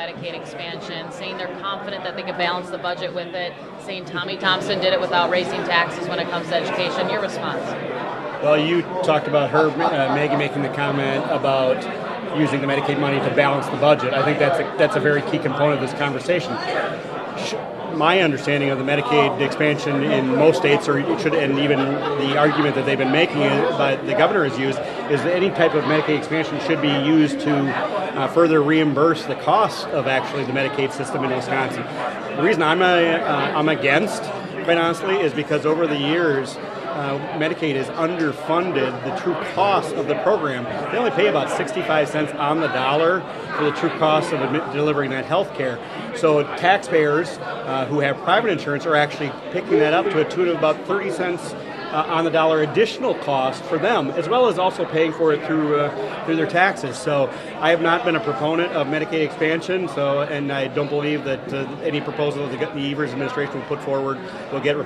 Medicaid expansion, saying they're confident that they could balance the budget with it, saying Tommy Thompson did it without raising taxes when it comes to education. Your response? Well, you talked about her, Maggie, making the comment about using the Medicaid money to balance the budget. I think that's a very key component of this conversation. My understanding of the Medicaid expansion in most states, and even the argument that they've been making, but the governor has used, is that any type of Medicaid expansion should be used to further reimburse the costs of actually the Medicaid system in Wisconsin. The reason I'm against, quite honestly, is because over the years, Medicaid is underfunded the true cost of the program. They only pay about 65 cents on the dollar for the true cost of delivering that health care. So taxpayers who have private insurance are actually picking that up to a tune of about 30 cents on the dollar additional cost for them, as well as also paying for it through their taxes. So I have not been a proponent of Medicaid expansion, and I don't believe that any proposal that the Evers administration will put forward will get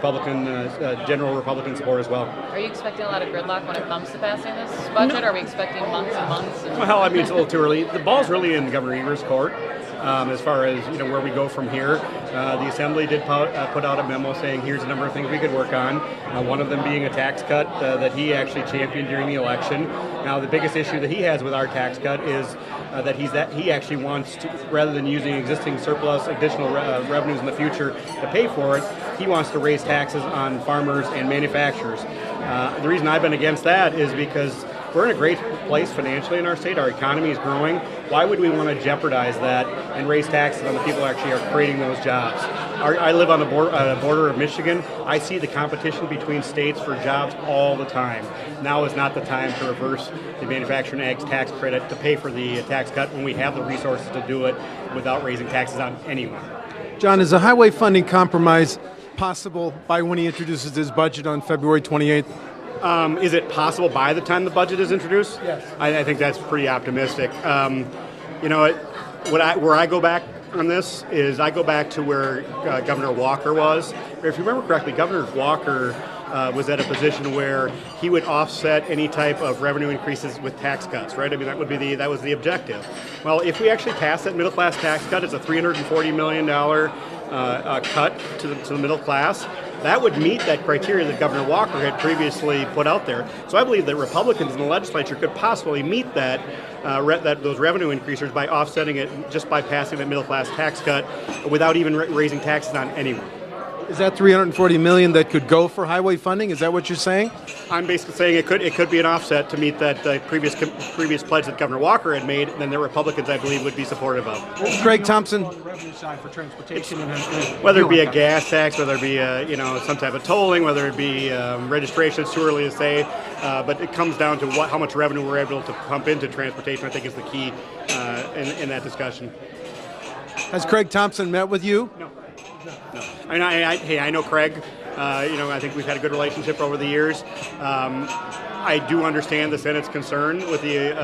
general Republican support as well. Are you expecting a lot of gridlock when it comes to passing this budget? Or are we expecting months and months? Well, I mean, it's a little too early. The ball's really in Governor Evers' court. As far as where we go from here, the Assembly did put out a memo saying here's a number of things we could work on. One of them being a tax cut that he actually championed during the election. Now, the biggest issue that he has with our tax cut is that he actually wants to, rather than using existing surplus additional revenues in the future to pay for it, he wants to raise taxes on farmers and manufacturers. The reason I've been against that is because we're in a great place financially in our state. Our economy is growing. Why would we want to jeopardize that and raise taxes on the people who actually are creating those jobs? I live on the border of Michigan. I see the competition between states for jobs all the time. Now is not the time to reverse the manufacturing ag tax credit to pay for the tax cut when we have the resources to do it without raising taxes on anyone. John, is a highway funding compromise possible by when he introduces his budget on February 28th? Is it possible by the time the budget is introduced? Yes. I think that's pretty optimistic. Where I go back on this is I go back to where Governor Walker was. If you remember correctly, Governor Walker was at a position where he would offset any type of revenue increases with tax cuts, right? I mean, that was the objective. Well, if we actually pass that middle class tax cut, it's a $340 million cut to the middle class. That would meet that criteria that Governor Walker had previously put out there. So I believe that Republicans in the legislature could possibly meet those revenue increases by offsetting it just by passing the middle class tax cut without even raising taxes on anyone. Is that $340 million that could go for highway funding? Is that what you're saying? I'm basically saying it could be an offset to meet that previous pledge that Governor Walker had made, and the Republicans, I believe, would be supportive of. Craig Thompson. On the revenue side for transportation, whether it be a gas tax, whether it be some type of tolling, whether it be registration, it's too early to say. But it comes down to how much revenue we're able to pump into transportation. I think is the key in that discussion. Has Craig Thompson met with you? No. I know Craig. I think we've had a good relationship over the years. I do understand the Senate's concern with the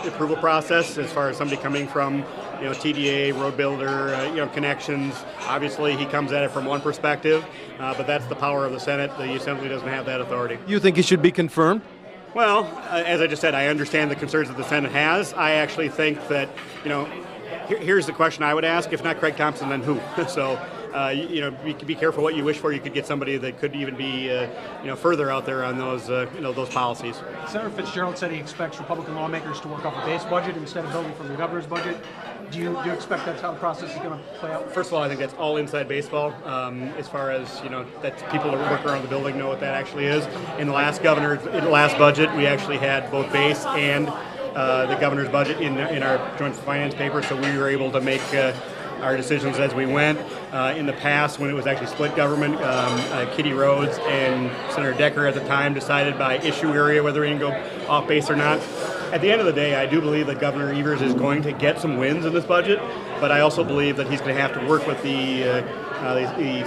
approval process as far as somebody coming from, TDA, road builder, connections. Obviously, he comes at it from one perspective, but that's the power of the Senate. The Assembly doesn't have that authority. You think he should be confirmed? Well, as I just said, I understand the concerns that the Senate has. I actually think that, here's the question I would ask: if not Craig Thompson, then who? So, be careful what you wish for. You could get somebody that could even be, further out there on those policies. Senator Fitzgerald said he expects Republican lawmakers to work off a base budget instead of building from the governor's budget. Do you expect that's how the process is going to play out? First of all, I think that's all inside baseball. As far as that people that work around the building know what that actually is. In the last budget, we actually had both base and the governor's budget in our joint finance paper, so we were able to make our decisions as we went. In the past, when it was actually split government, Kitty Rhodes and Senator Decker at the time decided by issue area whether we can go off base or not. At the end of the day, I do believe that Governor Evers is going to get some wins in this budget, but I also believe that he's going to have to work with the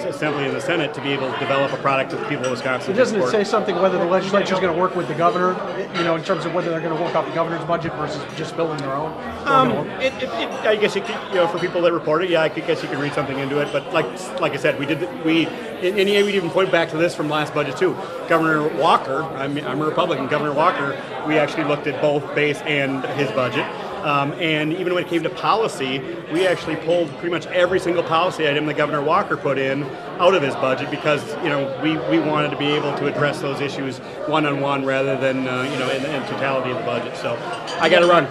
Assembly and the Senate to be able to develop a product that the people of Wisconsin Doesn't support. it say something whether the legislature is going to work with the governor, in terms of whether they're going to work off the governor's budget versus just building their own? I guess you could, for people that report it, I guess you could read something into it. But like I said, we even point back to this from last budget too. Governor Walker, I'm a Republican. Governor Walker, we actually looked at both base and his budget. And even when it came to policy, we actually pulled pretty much every single policy item that Governor Walker put in out of his budget because we wanted to be able to address those issues one-on-one rather than in totality of the budget. So I got to run.